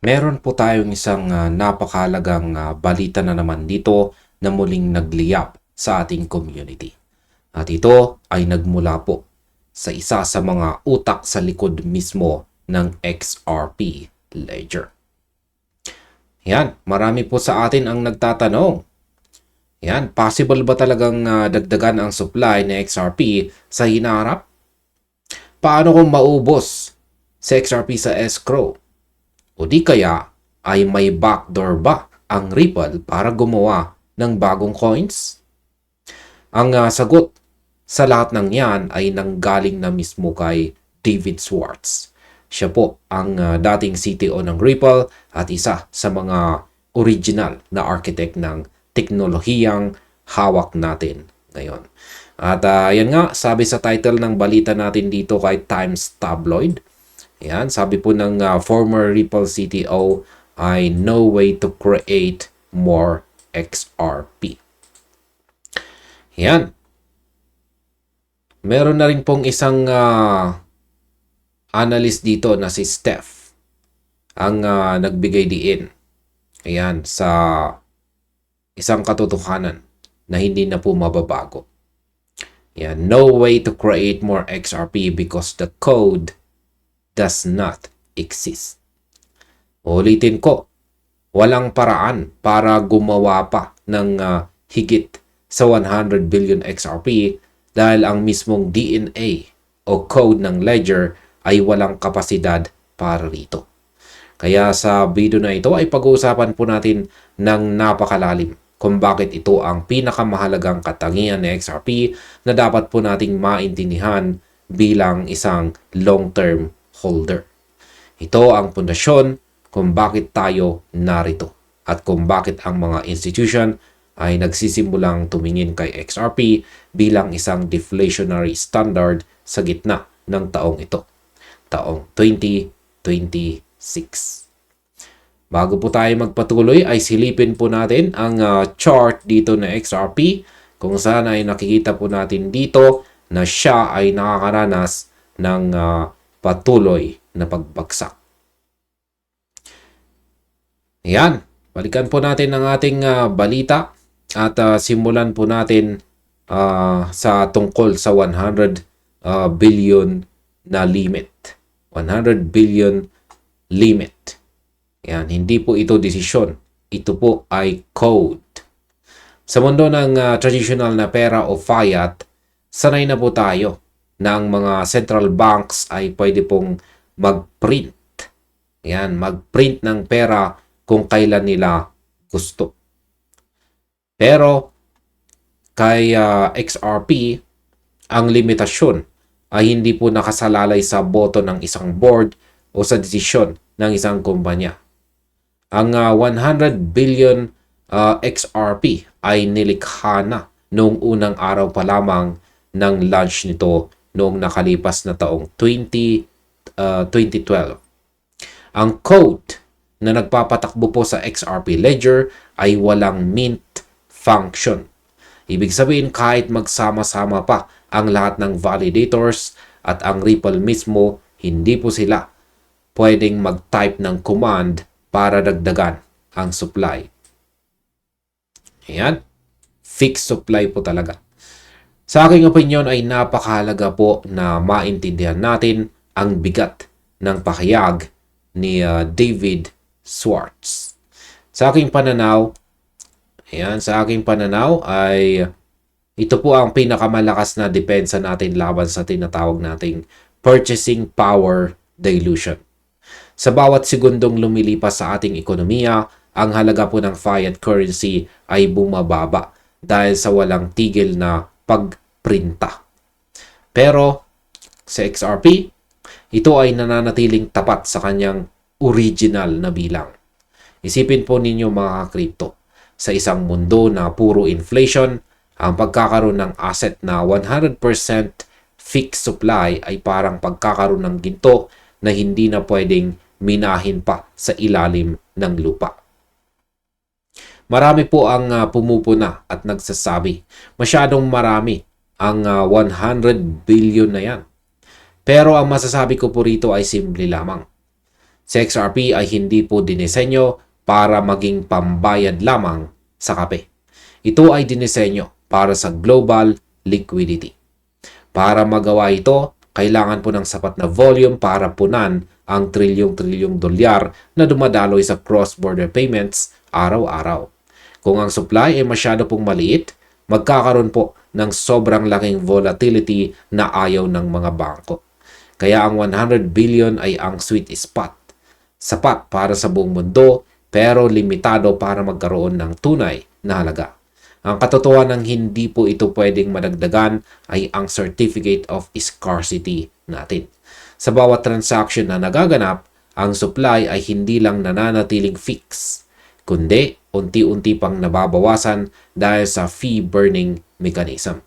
Meron po tayong isang napakahalagang balita na naman dito na muling nagliyap sa ating community. At ito ay nagmula po sa isa sa mga utak sa likod mismo ng XRP Ledger. Yan, marami po sa atin ang nagtatanong. Yan, possible ba talagang dagdagan ang supply ng XRP sa hinaharap? Paano kung maubos sa XRP sa escrow? O di kaya ay may backdoor ba ang Ripple para gumawa ng bagong coins? Ang sagot sa lahat ng yan ay nanggaling na mismo kay David Schwartz. Siya po ang dating CTO ng Ripple at isa sa mga original na architect ng teknolohiyang hawak natin ngayon. At yan nga, sabi sa title ng balita natin dito kay Times Tabloid, yan, sabi po ng former Ripple CTO ay no way to create more XRP. Yan. Meron na rin pong isang analyst dito na si Steph ang nagbigay diin. Ayan, sa isang katotohanan na hindi na po mababago. Yan, no way to create more XRP because the code does not exist. Ulitin ko, walang paraan para gumawa pa ng higit sa 100 billion XRP dahil ang mismong DNA o code ng ledger ay walang kapasidad para rito. Kaya sa video na ito ay pag-uusapan po natin ng napakalalim kung bakit ito ang pinakamahalagang katangian ng XRP na dapat po nating maintindihan bilang isang long-term holder. Ito ang pundasyon kung bakit tayo narito at kung bakit ang mga institution ay nagsisimulang tumingin kay XRP bilang isang deflationary standard sa gitna ng taong ito, taong 2026. Bago po tayo magpatuloy ay silipin po natin ang chart dito na XRP kung saan ay nakikita po natin dito na siya ay nakakaranas ng patuloy na pagbagsak. Yan, balikan po natin ang ating balita at simulan po natin sa tungkol sa 100 billion na limit. 100 billion limit. Yan, hindi po ito desisyon. Ito po ay code. Sa mundo ng traditional na pera o fiat, sanay na po tayo na ang mga central banks ay pwede pong mag-print. Yan, mag-print ng pera kung kailan nila gusto. Pero kay XRP, ang limitasyon ay hindi po nakasalalay sa boto ng isang board o sa desisyon ng isang kumpanya. Ang 100 billion XRP ay nilikha na noong unang araw pa lamang ng launch nito noong nakalipas na taong 2012. Ang code na nagpapatakbo po sa XRP Ledger ay walang mint function. Ibig sabihin kahit magsama-sama pa ang lahat ng validators at ang Ripple mismo, hindi po sila pwedeng mag-type ng command para dagdagan ang supply. Ayan, fixed supply po talaga. Sa aking opinion ay napakahalaga po na maintindihan natin ang bigat ng pakayag ni David Schwartz. Sa aking pananaw, ay ito po ang pinakamalakas na depensa natin laban sa tinatawag nating purchasing power dilution. Sa bawat segundong lumilipas sa ating ekonomiya, ang halaga po ng fiat currency ay bumababa dahil sa walang tigil na pagprinta. Pero sa XRP, ito ay nananatiling tapat sa kanyang original na bilang. Isipin po ninyo mga crypto, sa isang mundo na puro inflation, ang pagkakaroon ng asset na 100% fixed supply ay parang pagkakaroon ng ginto na hindi na pwedeng minahin pa sa ilalim ng lupa. Marami po ang pumupuna at nagsasabi, masyadong marami ang 100 billion na yan. Pero ang masasabi ko po rito ay simple lamang. Si XRP ay hindi po dinisenyo para maging pambayad lamang sa kape. Ito ay dinisenyo para sa global liquidity. Para magawa ito, kailangan po ng sapat na volume para punan ang trilyong-trilyong dolyar na dumadaloy sa cross-border payments araw-araw. Kung ang supply ay masyado pong maliit, magkakaroon po ng sobrang laking volatility na ayaw ng mga bangko. Kaya ang 100 billion ay ang sweet spot. Sapat para sa buong mundo pero limitado para magkaroon ng tunay na halaga. Ang katotohanan ng hindi po ito pwedeng madagdagan ay ang certificate of scarcity natin. Sa bawat transaction na nagaganap, ang supply ay hindi lang nananatiling fix, kundi unti-unti pang nababawasan dahil sa fee-burning mechanism.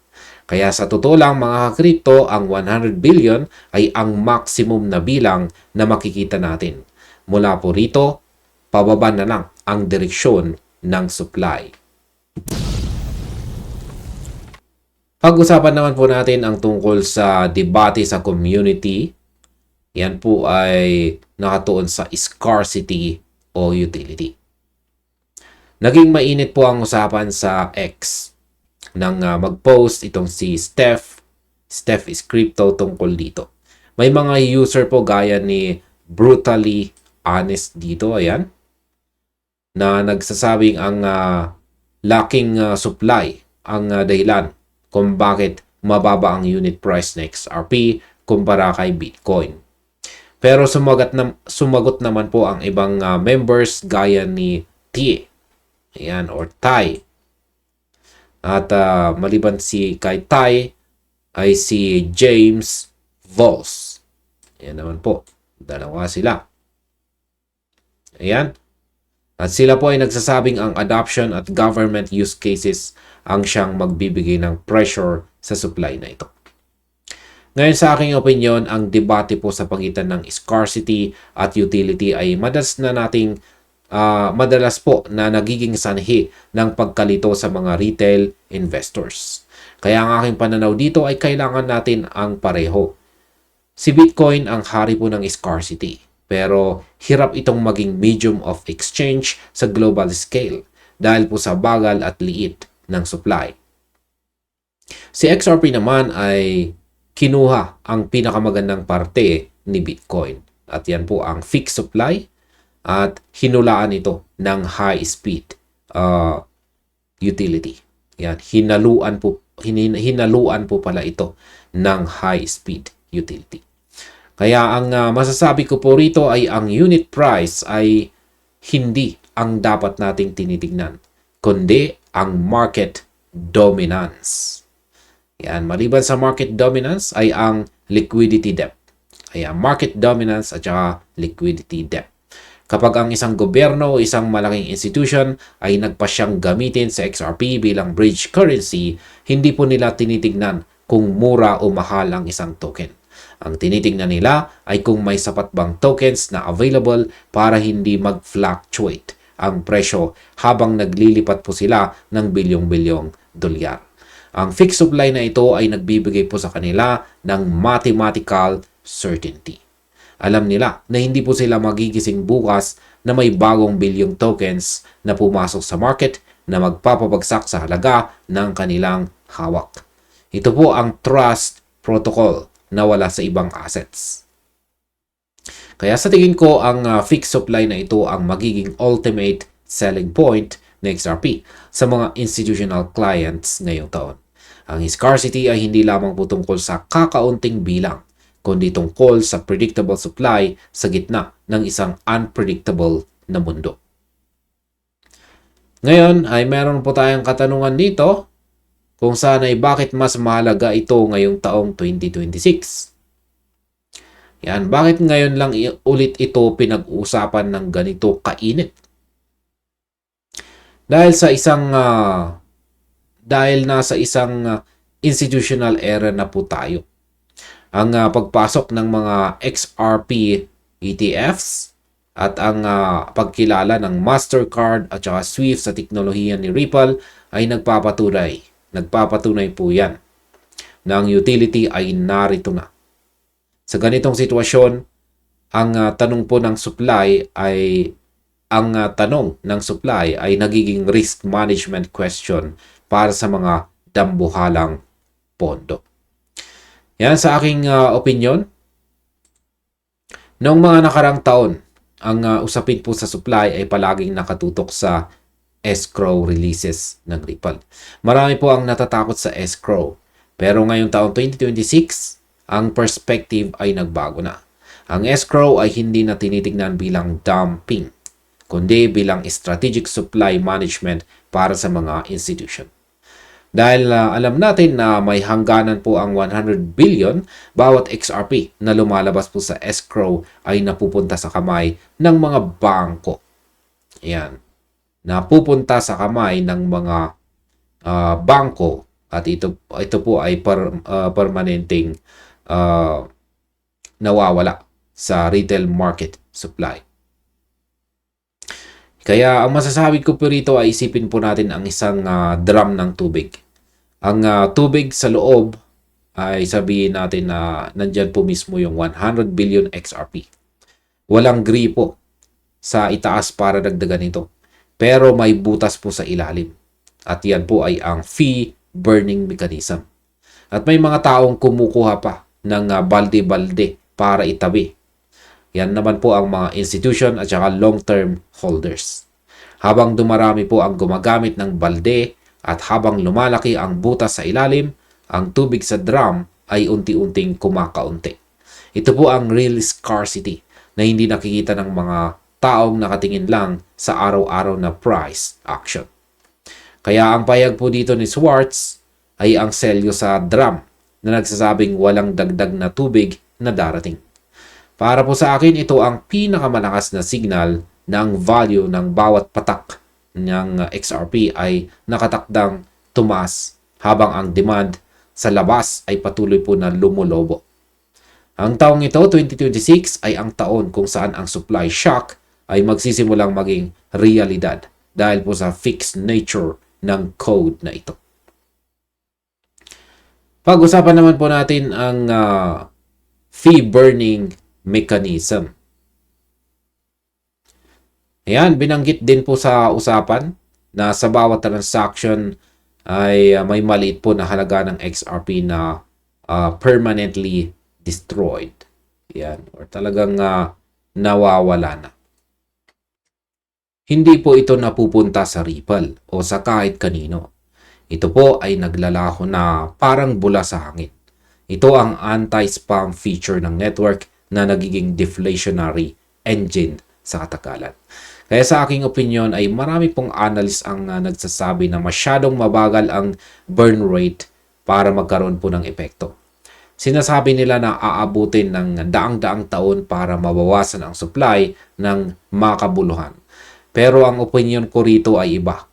Kaya sa totoo lang mga kripto, ang 100 billion ay ang maximum na bilang na makikita natin. Mula po rito, pababa na lang ang direksyon ng supply. Pag-usapan naman po natin ang tungkol sa debate sa community. Yan po ay nakatuon sa scarcity o utility. Naging mainit po ang usapan sa X nang mag-post itong si Steph is Crypto tungkol dito. May mga user po gaya ni Brutally Honest dito, ayan, na nagsasabing ang lacking supply ang dahilan kung bakit mababa ang unit price ng XRP kumpara kay Bitcoin. Pero sumagot naman po ang ibang members gaya ni T, ayan, or Tai. At maliban kay Tai ay si James Vols. Ayan naman po, dalawa sila. Ayan. At sila po ay nagsasabing ang adoption at government use cases ang siyang magbibigay ng pressure sa supply na ito. Ngayon sa aking opinion, ang debate po sa pagitan ng scarcity at utility ay madalas po na nagiging sanhi ng pagkalito sa mga retail investors. Kaya ang aking pananaw dito ay kailangan natin ang pareho. Si Bitcoin ang hari po ng scarcity. Pero hirap itong maging medium of exchange sa global scale dahil po sa bagal at liit ng supply. Si XRP naman ay kinuha ang pinakamagandang parte ni Bitcoin. At yan po ang fixed supply at hinulaan ito ng high speed utility. Yan, hinaluan po pala ito ng high speed utility. Kaya ang masasabi ko po rito ay ang unit price ay hindi ang dapat nating tinitingnan, kundi ang market dominance. Yan, maliban sa market dominance ay ang liquidity depth. Ayan, market dominance at saka liquidity depth. Kapag ang isang gobyerno o isang malaking institution ay nagpasyang gamitin sa XRP bilang bridge currency, hindi po nila tinitingnan kung mura o mahal ang isang token. Ang tinitingnan nila ay kung may sapat bang tokens na available para hindi mag-fluctuate ang presyo habang naglilipat po sila ng bilyong-bilyong dolyar. Ang fixed supply na ito ay nagbibigay po sa kanila ng mathematical certainty. Alam nila na hindi po sila magigising bukas na may bagong bilyong tokens na pumasok sa market na magpapabagsak sa halaga ng kanilang hawak. Ito po ang trust protocol na wala sa ibang assets. Kaya sa tingin ko, ang fixed supply na ito ang magiging ultimate selling point ng XRP sa mga institutional clients ngayong taon. Ang scarcity ay hindi lamang po tungkol sa kakaunting bilang, kundi tungkol sa predictable supply sa gitna ng isang unpredictable na mundo. Ngayon ay meron po tayong katanungan dito kung saan ay bakit mas mahalaga ito ngayong taong 2026. Yan, bakit ngayon lang ulit ito pinag-uusapan ng ganito kainit? Dahil nasa isang institutional era na po tayo. Ang pagpasok ng mga XRP ETFs at ang pagkilala ng Mastercard at saka Swift sa teknolohiya ni Ripple ay nagpapatunay po yan na ang utility ay narito na. Sa ganitong sitwasyon, ang tanong po ng supply ay tanong ng supply ay nagiging risk management question para sa mga dambuhalang pondo. Yan sa aking opinion. Noong mga nakarang taon, ang usapin po sa supply ay palaging nakatutok sa escrow releases ng Ripple. Marami po ang natatakot sa escrow. Pero ngayong taong 2026, ang perspective ay nagbago na. Ang escrow ay hindi na tinitingnan bilang dumping, kundi bilang strategic supply management para sa mga institution. Dahil alam natin na may hangganan po ang 100 billion, bawat XRP na lumalabas po sa escrow ay napupunta sa kamay ng mga bangko. Yan. Napupunta sa kamay ng mga bangko at ito po ay permanenteng nawawala sa retail market supply. Kaya ang masasabi ko po rito ay isipin po natin ang isang drum ng tubig. Ang tubig sa loob ay sabihin natin na nandyan po mismo yung 100 billion XRP. Walang gripo sa itaas para dagdagan ito. Pero may butas po sa ilalim. At yan po ay ang fee burning mechanism. At may mga taong kumukuha pa ng balde-balde para itabi. Yan naman po ang mga institution at saka long-term holders. Habang dumarami po ang gumagamit ng balde at habang lumalaki ang butas sa ilalim, ang tubig sa drum ay unti-unting kumakaunti. Ito po ang real scarcity na hindi nakikita ng mga taong nakatingin lang sa araw-araw na price action. Kaya ang payag po dito ni Schwartz ay ang selyo sa drum na nagsasabing walang dagdag na tubig na darating. Para po sa akin, ito ang pinakamalakas na signal na ang value ng bawat patak ng XRP ay nakatakdang tumaas habang ang demand sa labas ay patuloy po na lumulobo. Ang taong ito, 2026, ay ang taon kung saan ang supply shock ay magsisimulang maging realidad dahil po sa fixed nature ng code na ito. Pag-usapan naman po natin ang fee burning mechanism. Ayan, binanggit din po sa usapan na sa bawat transaction ay may maliit po na halaga ng XRP na permanently destroyed. Ayan, or talagang nawawala na. Hindi po ito napupunta sa Ripple o sa kahit kanino. Ito po ay naglalaho na parang bula sa hangin. Ito ang anti-spam feature ng network na nagiging deflationary engine sa katagalan. Kaya sa aking opinion ay marami pong analyst ang nagsasabi na masyadong mabagal ang burn rate para magkaroon po ng epekto. Sinasabi nila na aabutin ng daang-daang taon para mabawasan ang supply ng makabuluhan. Pero ang opinion ko rito ay iba.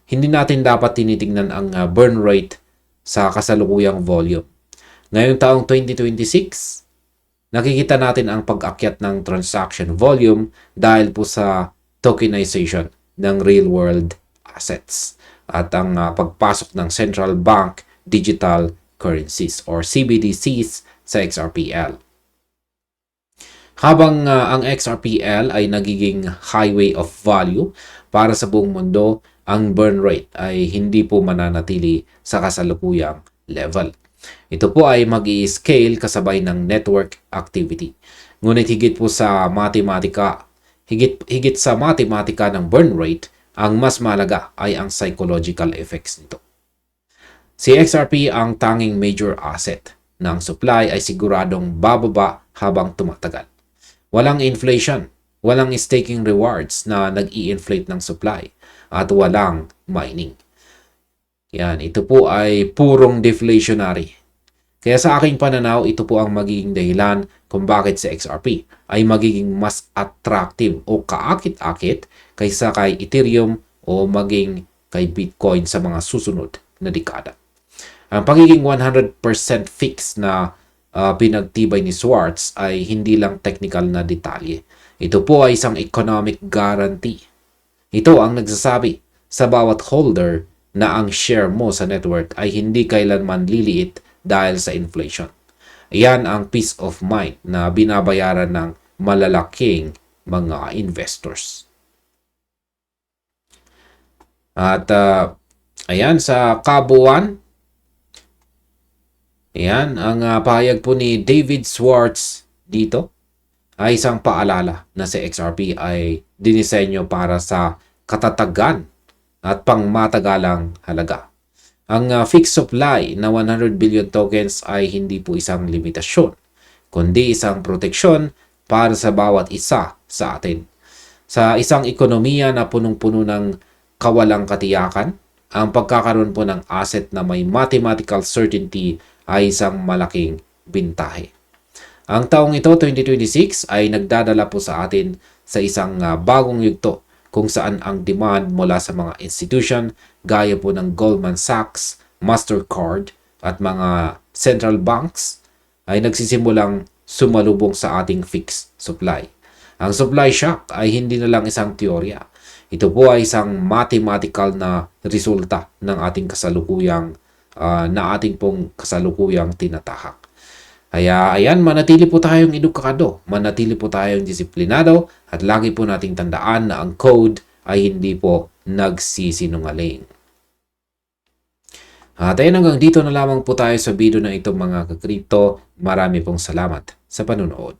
Hindi natin dapat tinitingnan ang burn rate sa kasalukuyang volume. Ngayong taong 2026, nakikita natin ang pag-akyat ng transaction volume dahil po sa tokenization ng real-world assets at ang pagpasok ng central bank digital currencies or CBDCs sa XRPL. Habang ang XRPL ay nagiging highway of value para sa buong mundo, ang burn rate ay hindi po mananatili sa kasalukuyang level. Ito po ay mag-i-scale kasabay ng network activity. Ngunit higit sa matematika ng burn rate, ang mas mahalaga ay ang psychological effects nito. Si XRP ang tanging major asset ng supply ay siguradong bababa habang tumatagal. Walang inflation, walang staking rewards na nag-i-inflate ng supply, at walang mining. Yan, ito po ay purong deflationary. Kaya sa aking pananaw, ito po ang magiging dahilan kung bakit si XRP ay magiging mas attractive o kaakit-akit kaysa kay Ethereum o maging kay Bitcoin sa mga susunod na dekada. Ang pagiging 100% fixed na pinagtibay ni Schwartz ay hindi lang technical na detalye. Ito po ay isang economic guarantee. Ito ang nagsasabi sa bawat holder na ang share mo sa network ay hindi kailanman liliit dahil sa inflation. Iyan ang peace of mind na binabayaran ng malalaking mga investors. At ayan, sa kabuuan, ayan, ang pahayag po ni David Schwartz dito ay isang paalala na si XRP ay dinisenyo para sa katatagan at pangmatagalang halaga. Ang fixed supply na 100 billion tokens ay hindi po isang limitasyon, kundi isang proteksyon para sa bawat isa sa atin. Sa isang ekonomiya na punong-puno ng kawalang katiyakan, ang pagkakaroon po ng asset na may mathematical certainty ay isang malaking bintahe. Ang taong ito, 2026, ay nagdadala po sa atin sa isang bagong yugto kung saan ang demand mula sa mga institution gaya po ng Goldman Sachs, Mastercard at mga central banks ay nagsisimulang sumalubong sa ating fixed supply. Ang supply shock ay hindi na lang isang teorya. Ito po ay isang mathematical na resulta ng ating kasalukuyang tinatahak. Kaya ayan, manatili po tayong edukado, manatili po tayong disiplinado at lagi po nating tandaan na ang code ay hindi po nagsisinungaling. At ayan, hanggang dito na lamang po tayo sa video na ito mga ka-crypto. Marami pong salamat sa panunood.